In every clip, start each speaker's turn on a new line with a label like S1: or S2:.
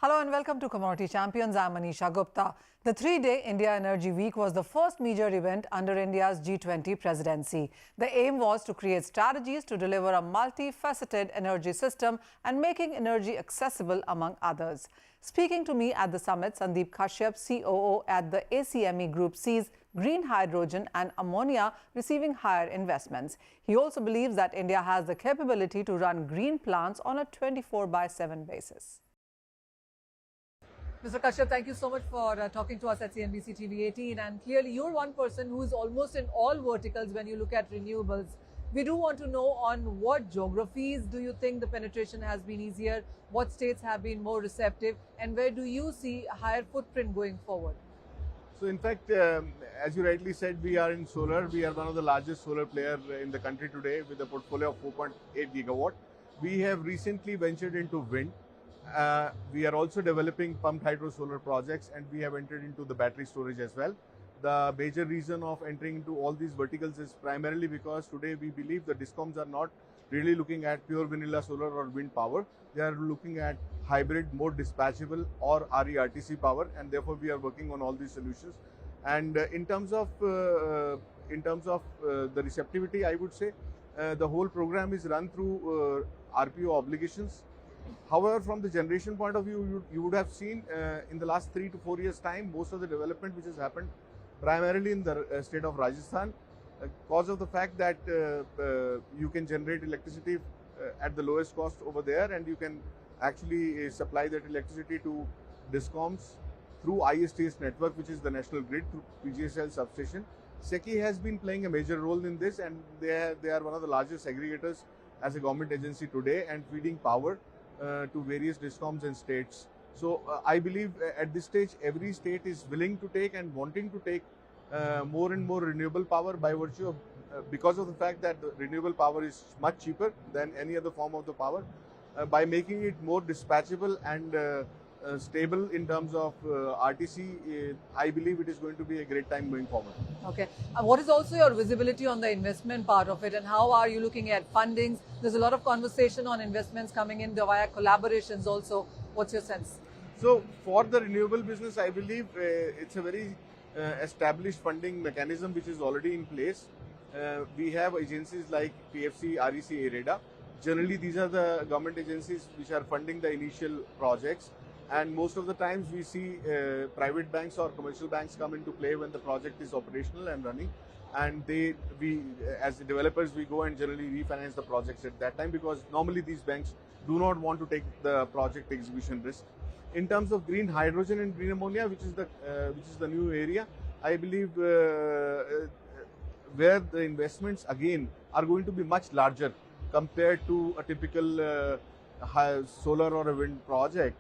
S1: Hello and welcome to Commodity Champions. I'm Manisha Gupta. The three-day India Energy Week was the first major event under India's G20 presidency. The aim was to create strategies to deliver a multifaceted energy system and making energy accessible, among others. Speaking to me at the summit, Sandeep Kashyap, COO at the ACME Group, sees green hydrogen and ammonia receiving higher investments. He also believes that India has the capability to run green plants on a 24/7 basis. Mr. Kashyap, thank you so much for talking to us at CNBC-TV18. And clearly, you're one person who is almost in all verticals when you look at renewables. We do want to know on what geographies do you think the penetration has been easier, what states have been more receptive, and where do you see a higher footprint going forward?
S2: So in fact, as you rightly said, we are in solar. We are one of the largest solar players in the country today with a portfolio of 4.8 gigawatt. We have recently ventured into wind. We are also developing pumped hydro solar projects, and we have entered into the battery storage as well. The major reason of entering into all these verticals is primarily because today we believe the DISCOMs are not really looking at pure vanilla solar or wind power. They are looking at hybrid, more dispatchable or RE-RTC power, and therefore we are working on all these solutions. And in terms of the receptivity, I would say the whole program is run through RPO obligations. However, from the generation point of view, you would have seen in the last 3 to 4 years' time, most of the development which has happened primarily in the state of Rajasthan, because of the fact that you can generate electricity at the lowest cost over there, and you can actually supply that electricity to DISCOMs through ISTS network, which is the national grid, through PGSL substation. SECI has been playing a major role in this, and they are one of the largest aggregators as a government agency today and feeding power to various DISCOMs and states. So I believe at this stage every state is willing to take and wanting to take more and more renewable power by virtue of because of the fact that the renewable power is much cheaper than any other form of the power. By making it more dispatchable and stable in terms of RTC, I believe it is going to be a great time going forward.
S1: Okay. What is also your visibility on the investment part of it, and how are you looking at fundings? There's a lot of conversation on investments coming in via collaborations also. What's your sense?
S2: So for the renewable business, I believe it's a very established funding mechanism which is already in place. We have agencies like PFC, REC, IREDA. Generally, these are the government agencies which are funding the initial projects. And most of the times we see private banks or commercial banks come into play when the project is operational and running. And we as the developers, we go and generally refinance the projects at that time, because normally these banks do not want to take the project execution risk. In terms of green hydrogen and green ammonia, which is the new area, I believe where the investments again are going to be much larger compared to a typical solar or a wind project.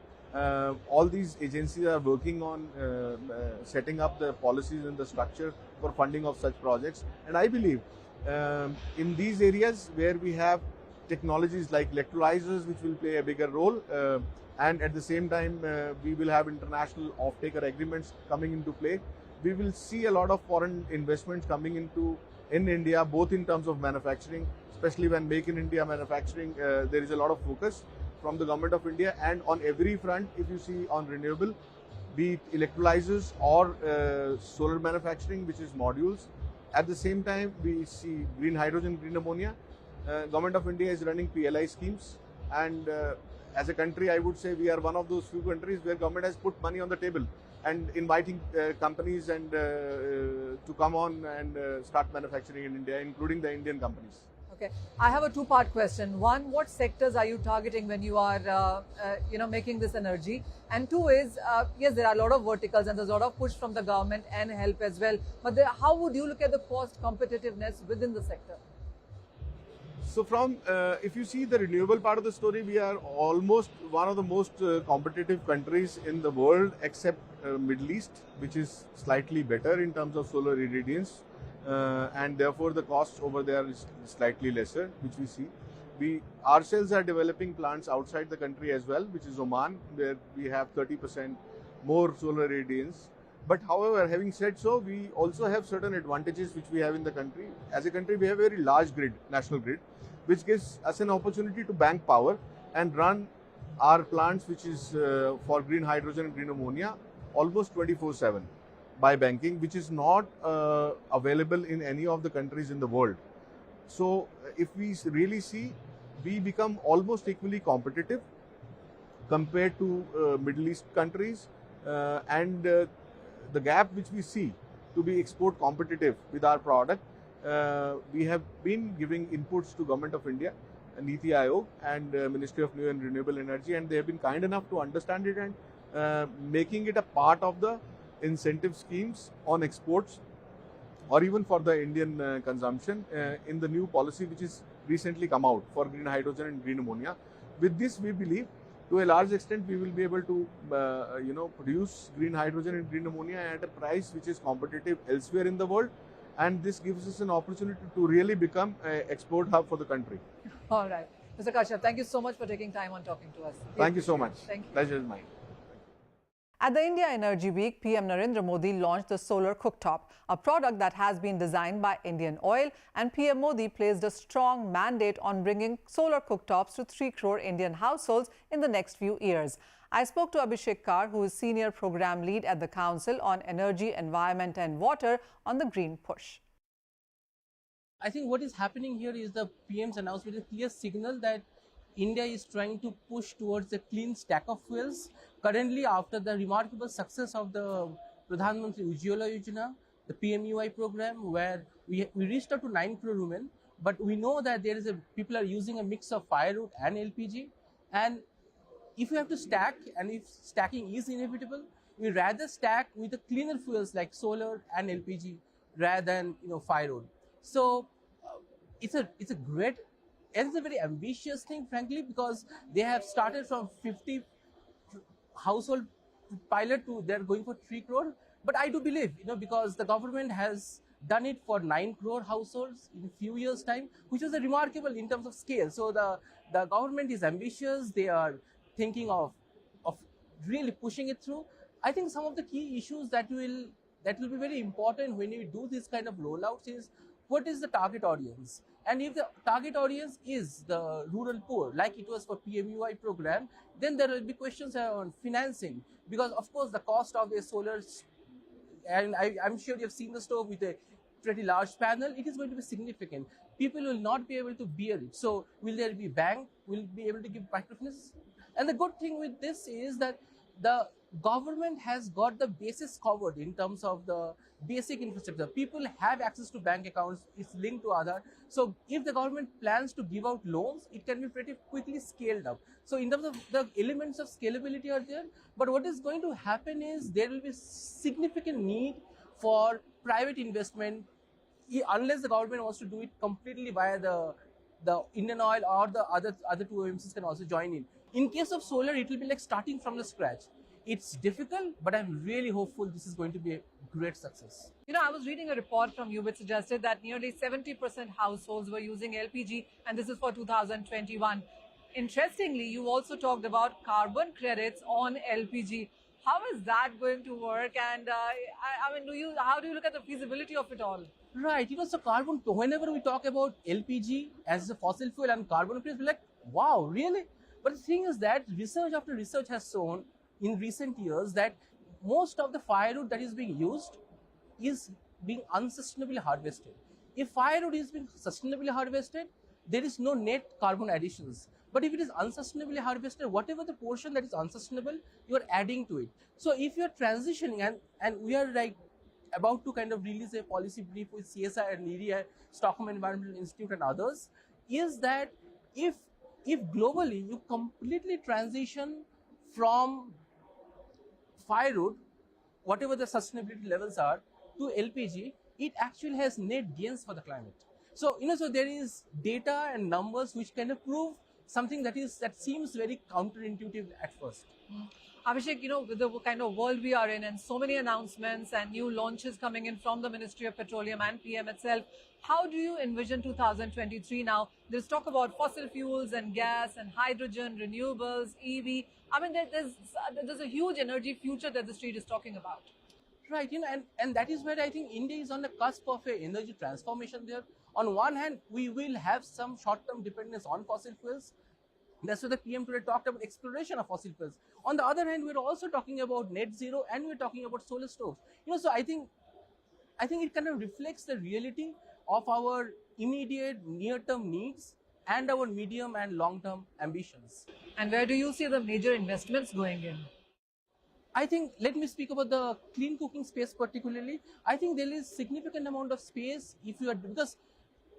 S2: All these agencies are working on setting up the policies and the structure for funding of such projects. And I believe in these areas where we have technologies like electrolyzers, which will play a bigger role, and at the same time we will have international off-taker agreements coming into play. We will see a lot of foreign investments coming in India, both in terms of manufacturing, especially when Make in India manufacturing, there is a lot of focus from the government of India, and on every front, if you see on renewable, be it electrolyzers or solar manufacturing, which is modules. At the same time, we see green hydrogen, green ammonia. Government of India is running PLI schemes, and as a country, I would say we are one of those few countries where government has put money on the table and inviting companies and to come on and start manufacturing in India, including the Indian companies.
S1: Okay, I have a two-part question. One, what sectors are you targeting when you are, making this energy? And two is, yes, there are a lot of verticals and there's a lot of push from the government and help as well. But how would you look at the cost competitiveness within the sector?
S2: So from, if you see the renewable part of the story, we are almost one of the most competitive countries in the world, except Middle East, which is slightly better in terms of solar irradiance. And therefore the cost over there is slightly lesser, which we see. We ourselves are developing plants outside the country as well, which is Oman, where we have 30% more solar irradiance. But however, having said so, we also have certain advantages which we have in the country. As a country, we have a very large grid, national grid, which gives us an opportunity to bank power and run our plants, which is for green hydrogen and green ammonia, almost 24/7 by banking, which is not available in any of the countries in the world. So if we really see, we become almost equally competitive compared to Middle East countries, and the gap which we see to be export competitive with our product, we have been giving inputs to Government of India, Niti Aayog and Ministry of New and Renewable Energy, and they have been kind enough to understand it and making it a part of the incentive schemes on exports or even for the Indian consumption in the new policy which is recently come out for green hydrogen and green ammonia. With this, we believe to a large extent we will be able to produce green hydrogen and green ammonia at a price which is competitive elsewhere in the world, and this gives us an opportunity to really become an export hub for the country.
S1: All right. Mr. Kashyap, thank you so much for taking time on talking to us.
S2: Thank you so much.
S1: Thank you.
S2: Pleasure is mine.
S1: At the India Energy Week, PM Narendra Modi launched the solar cooktop, a product that has been designed by Indian Oil, and PM Modi placed a strong mandate on bringing solar cooktops to 3 crore Indian households in the next few years. I spoke to Abhishek Kar, who is Senior Program Lead at the Council on Energy, Environment and Water, on the Green Push.
S3: I think what is happening here is the PM's announcement is a clear signal that India is trying to push towards a clean stack of fuels. Currently, after the remarkable success of the Pradhan Mantri Ujjwala Yojana, the PMUI program, where we reached out to 9 crore women, but we know that people are using a mix of firewood and LPG, and if you have to stack, and if stacking is inevitable, we rather stack with the cleaner fuels like solar and LPG rather than firewood. So it's a great. It's a very ambitious thing, frankly, because they have started from 50 household pilot to they're going for 3 crore. But I do believe, because the government has done it for 9 crore households in a few years' time, which was a remarkable in terms of scale. So the government is ambitious. They are thinking of really pushing it through. I think some of the key issues that will be very important when you do this kind of rollouts is, what is the target audience? And if the target audience is the rural poor, like it was for PMUI program, then there will be questions around financing, because of course the cost of a solar, and I'm sure you've seen the stove with a pretty large panel, it is going to be significant. People will not be able to bear it. So will there be bank, will be able to give microfinance? And the good thing with this is that the government has got the basis covered in terms of the basic infrastructure. People have access to bank accounts, it's linked to Aadhaar. So if the government plans to give out loans, it can be pretty quickly scaled up. So in terms of the elements of scalability are there, but what is going to happen is there will be significant need for private investment, unless the government wants to do it completely via the Indian Oil, or the other two OMCs can also join in. In case of solar, it will be like starting from the scratch. It's difficult, but I'm really hopeful this is going to be a great success.
S1: I was reading a report from you which suggested that nearly 70% households were using LPG, and this is for 2021. Interestingly, you also talked about carbon credits on LPG. How is that going to work? And how do you look at the feasibility of it all?
S3: Right, so carbon, whenever we talk about LPG as a fossil fuel and carbon credits, we're like, wow, really? But the thing is that research after research has shown in recent years that most of the firewood that is being used is being unsustainably harvested. If firewood is being sustainably harvested, there is no net carbon additions. But if it is unsustainably harvested, whatever the portion that is unsustainable, you are adding to it. So if you are transitioning, and we are like about to kind of release a policy brief with CSI and NIRI, Stockholm Environmental Institute and others, is that if globally you completely transition from firewood, whatever the sustainability levels are, to LPG, it actually has net gains for the climate. So, so there is data and numbers which kind of prove something that seems very counterintuitive at first.
S1: Abhishek, with the kind of world we are in and so many announcements and new launches coming in from the Ministry of Petroleum and PM itself, how do you envision 2023 now? There's talk about fossil fuels and gas and hydrogen, renewables, EV. There's a huge energy future that the street is talking about.
S3: Right, and that is where I think India is on the cusp of an energy transformation there. On one hand, we will have some short-term dependence on fossil fuels, That's why the PM today talked about exploration of fossil fuels. On the other hand, we're also talking about net zero and we're talking about solar stoves. So I think it kind of reflects the reality of our immediate near-term needs and our medium and long-term ambitions.
S1: And where do you see the major investments going in?
S3: I think, let me speak about the clean cooking space particularly. I think there is significant amount of space because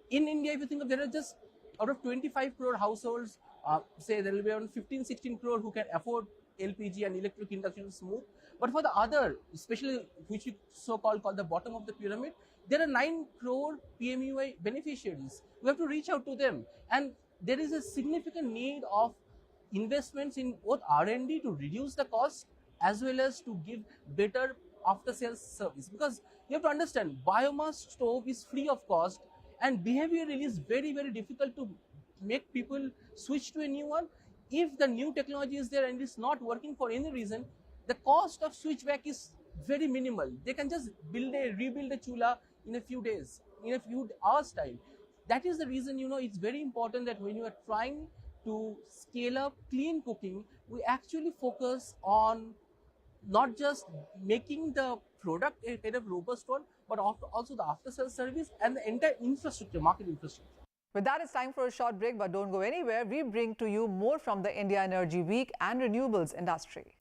S3: in India, if you think of, there are just out of 25 crore households, say there will be around 15-16 crore who can afford LPG and electric induction smooth. But for the other, especially which we so-called call the bottom of the pyramid, there are 9 crore PMUI beneficiaries. We have to reach out to them. And there is a significant need of investments in both R&D to reduce the cost as well as to give better after-sales service. Because you have to understand, biomass stove is free of cost and behavioral is very, very difficult to make people switch to a new one. If the new technology is there and it's not working for any reason, the cost of switchback is very minimal. They can just rebuild a chula in a few days, in a few hours time. That is the reason, it's very important that when you are trying to scale up clean cooking, we actually focus on not just making the product a kind of robust one, but also the after-sales service and the entire infrastructure, market infrastructure.
S1: With that, it's time for a short break, but don't go anywhere. We bring to you more from the India Energy Week and renewables industry.